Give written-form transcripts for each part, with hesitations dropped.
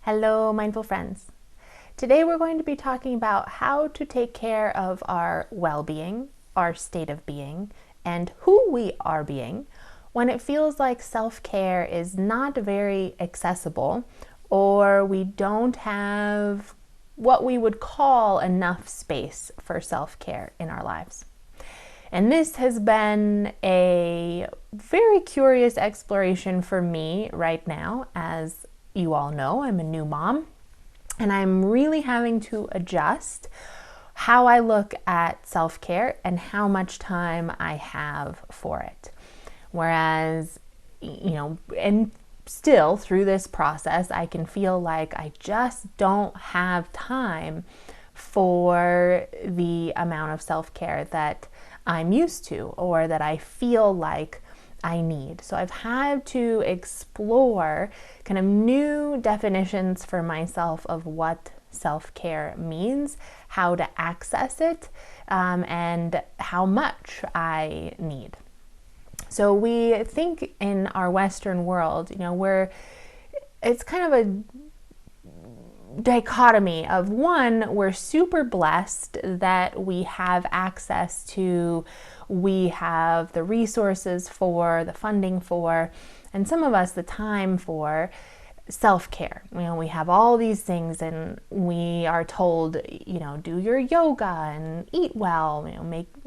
Hello, mindful friends. Today we're going to be talking about how to take care of our well-being, our state of being, and who we are being when it feels like self-care is not very accessible or we don't have what we would call enough space for self-care in our lives. And this has been a very curious exploration for me right now. As you all know, I'm a new mom, and I'm really having to adjust how I look at self-care and how much time I have for it. Whereas, and still through this process, I can feel like I just don't have time for the amount of self-care that I'm used to or that I feel like I need. So I've had to explore kind of new definitions for myself of what self-care means, how to access it, and how much I need. So we think in our Western world, it's kind of a dichotomy of one, we're super blessed that we have access to, we have the resources for, the funding for, and some of us the time for self-care. We have all these things and we are told, do your yoga and eat well,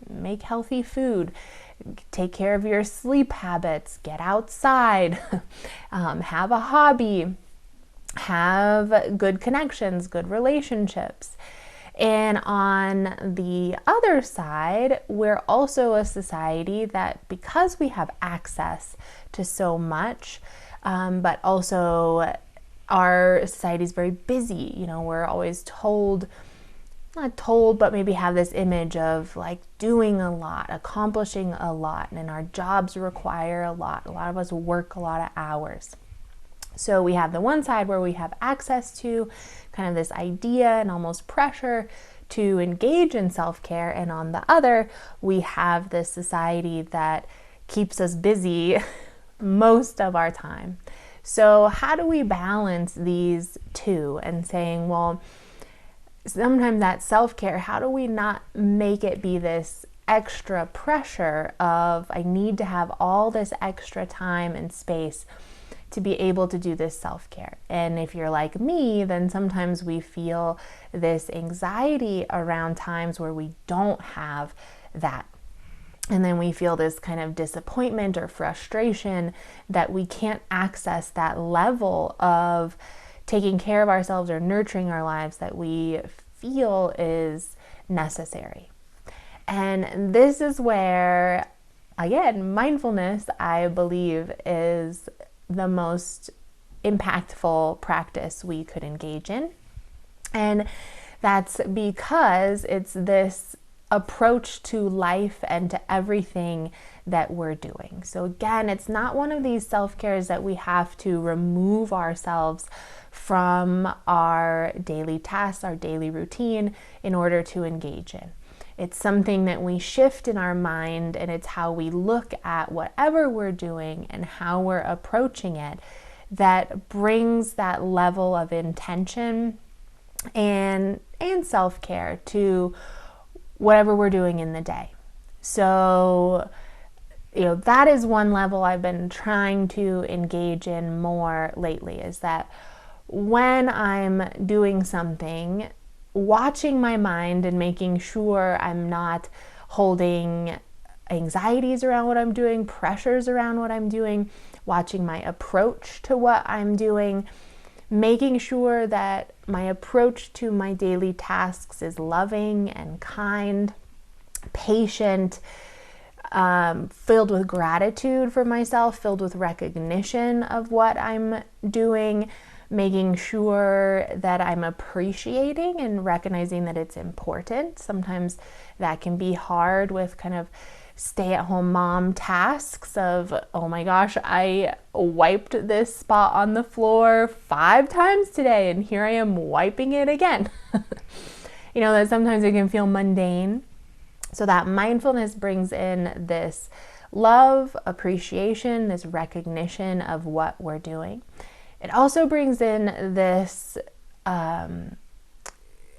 make healthy food, take care of your sleep habits, get outside, have a hobby, have good connections, good relationships. And on the other side, we're also a society that, because we have access to so much, but also our society is very busy. We're always told, not told, but maybe have this image of like doing a lot, accomplishing a lot, and our jobs require a lot. A lot of us work a lot of hours. So we have the one side where we have access to kind of this idea and almost pressure to engage in self-care, and on the other, we have this society that keeps us busy most of our time. So how do we balance these two and saying, well, sometimes that self-care, how do we not make it be this extra pressure of I need to have all this extra time and space to be able to do this self-care? And if you're like me, then sometimes we feel this anxiety around times where we don't have that. And then we feel this kind of disappointment or frustration that we can't access that level of taking care of ourselves or nurturing our lives that we feel is necessary. And this is where, again, mindfulness, I believe, is the most impactful practice we could engage in. And that's because it's this approach to life and to everything that we're doing. So again, it's not one of these self-cares that we have to remove ourselves from our daily tasks, our daily routine in order to engage in. It's something that we shift in our mind, and it's how we look at whatever we're doing and how we're approaching it that brings that level of intention and self-care to whatever we're doing in the day. So, that is one level I've been trying to engage in more lately, is that when I'm doing something, watching my mind and making sure I'm not holding anxieties around what I'm doing, pressures around what I'm doing, watching my approach to what I'm doing, making sure that my approach to my daily tasks is loving and kind, patient, filled with gratitude for myself, filled with recognition of what I'm doing, making sure that I'm appreciating and recognizing that it's important. Sometimes that can be hard with kind of stay-at-home mom tasks of, oh my gosh, I wiped this spot on the floor 5 times today and here I am wiping it again. That sometimes it can feel mundane. So that mindfulness brings in this love, appreciation, this recognition of what we're doing. It also brings in this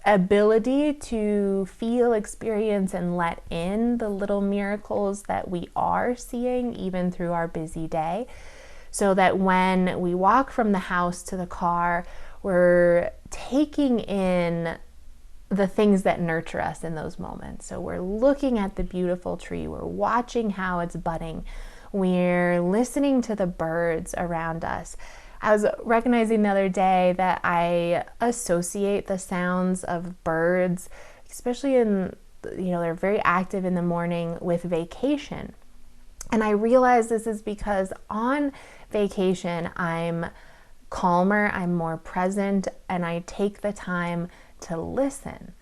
ability to feel, experience, and let in the little miracles that we are seeing even through our busy day, so that when we walk from the house to the car, we're taking in the things that nurture us in those moments. So we're looking at the beautiful tree, we're watching how it's budding, we're listening to the birds around us. I was recognizing the other day that I associate the sounds of birds, especially they're very active in the morning, with vacation. And I realize this is because on vacation, I'm calmer, I'm more present, and I take the time to listen.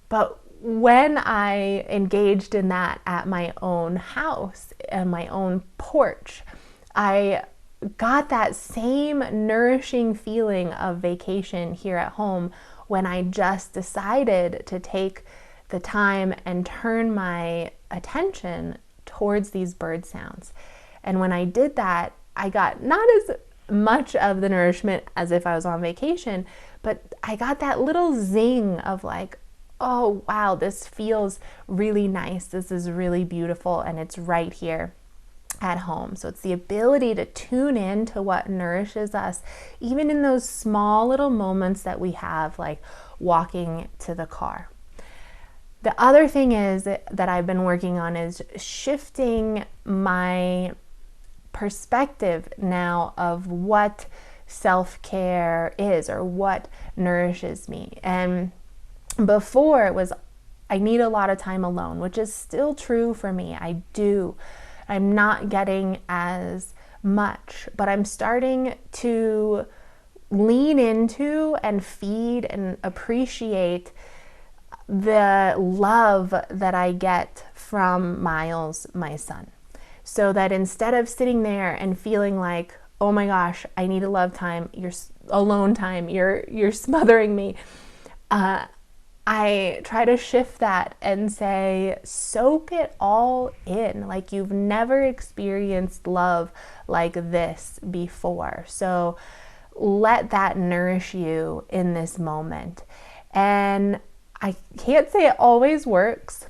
But when I engaged in that at my own house and my own porch, I got that same nourishing feeling of vacation here at home when I just decided to take the time and turn my attention towards these bird sounds. And when I did that, I got not as much of the nourishment as if I was on vacation, but I got that little zing of like, oh wow, this feels really nice, this is really beautiful, and it's right here at home. So it's the ability to tune in to what nourishes us, even in those small little moments that we have, like walking to the car. The other thing is that I've been working on is shifting my perspective now of what self-care is or what nourishes me. And before it was, I need a lot of time alone, which is still true for me. I'm not getting as much, but I'm starting to lean into and feed and appreciate the love that I get from Miles, my son. So that instead of sitting there and feeling like, oh my gosh, I need a love time, you're alone time, you're smothering me, I try to shift that and say, soak it all in, like you've never experienced love like this before. So let that nourish you in this moment. And I can't say it always works,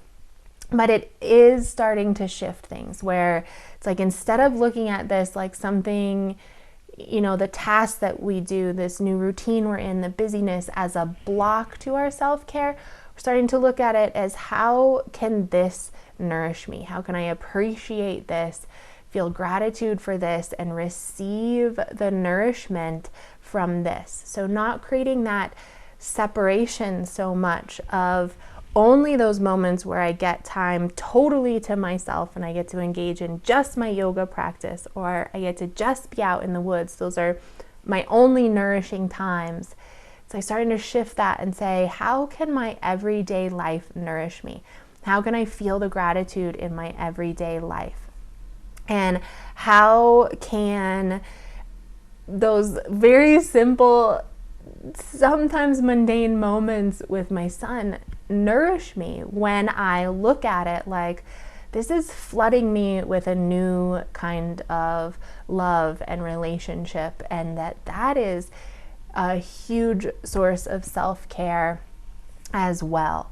but it is starting to shift things where it's like, instead of looking at this like something, the task that we do, this new routine we're in, the busyness, as a block to our self-care, we're starting to look at it as, how can this nourish me? How can I appreciate this, feel gratitude for this, and receive the nourishment from this? So not creating that separation so much of only those moments where I get time totally to myself and I get to engage in just my yoga practice, or I get to just be out in the woods. Those are my only nourishing times. So I'm starting to shift that and say, how can my everyday life nourish me? How can I feel the gratitude in my everyday life? And how can those very simple, sometimes mundane moments with my son nourish me when I look at it like, this is flooding me with a new kind of love and relationship, and that is a huge source of self-care as well.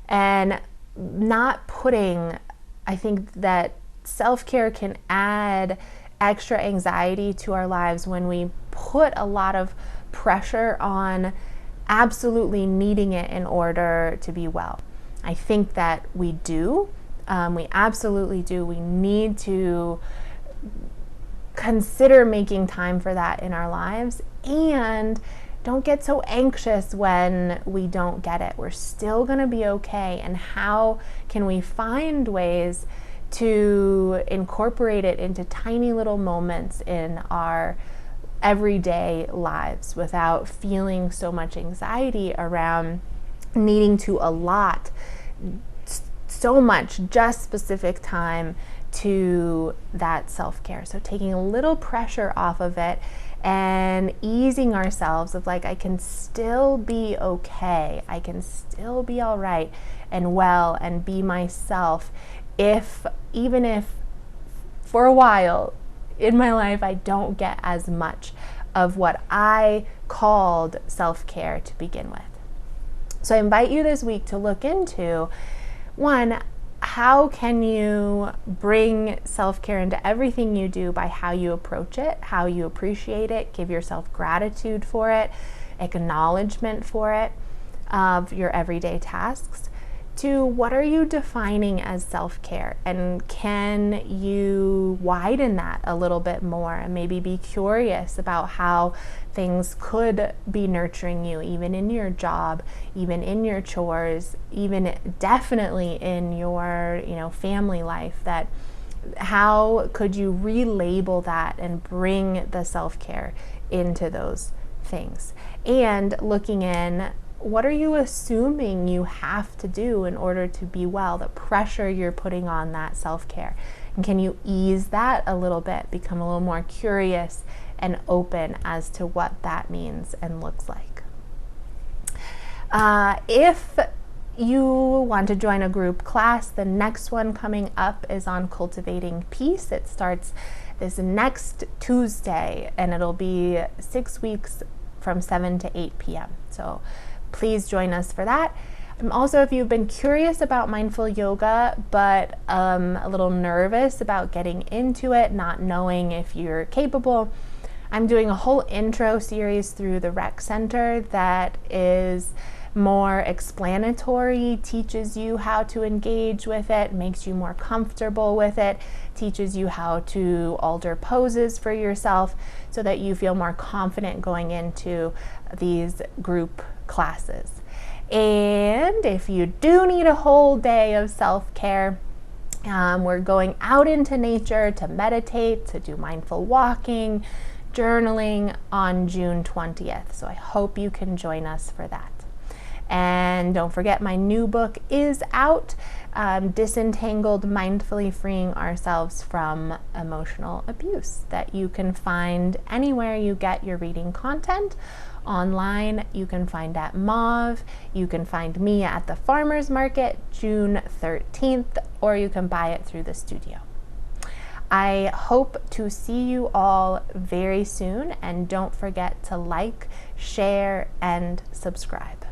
And not putting, I think that self-care can add extra anxiety to our lives when we put a lot of pressure on absolutely needing it in order to be well. I think that we do. We absolutely do. We need to consider making time for that in our lives, and don't get so anxious when we don't get it. We're still going to be okay. And how can we find ways to incorporate it into tiny little moments in our everyday lives without feeling so much anxiety around needing to allot so much just specific time to that self-care? So taking a little pressure off of it and easing ourselves of like, I can still be okay, I can still be all right and well and be myself, even if for a while in my life, I don't get as much of what I called self-care to begin with. So I invite you this week to look into, one, how can you bring self-care into everything you do by how you approach it, how you appreciate it, give yourself gratitude for it, acknowledgement for it, of your everyday tasks. To what are you defining as self-care, and can you widen that a little bit more and maybe be curious about how things could be nurturing you, even in your job, even in your chores, even definitely in your family life. That how could you relabel that and bring the self-care into those things? And looking in, what are you assuming you have to do in order to be well? The pressure you're putting on that self-care. And can you ease that a little bit, become a little more curious and open as to what that means and looks like? If you want to join a group class, the next one coming up is on cultivating peace. It starts this next Tuesday, and it'll be 6 weeks from 7 to 8 p.m. So please join us for that. Also, if you've been curious about mindful yoga, but a little nervous about getting into it, not knowing if you're capable, I'm doing a whole intro series through the Rec Center that is more explanatory, teaches you how to engage with it, makes you more comfortable with it, teaches you how to alter poses for yourself so that you feel more confident going into these group classes. And if you do need a whole day of self-care, we're going out into nature to meditate, to do mindful walking, journaling on June 20th. So I hope you can join us for that. And don't forget, my new book is out, Disentangled, Mindfully Freeing Ourselves from Emotional Abuse, that you can find anywhere you get your reading content. Online, you can find at Mauve, you can find me at the Farmers Market June 13th, or you can buy it through the studio. I hope to see you all very soon, and don't forget to like, share, and subscribe.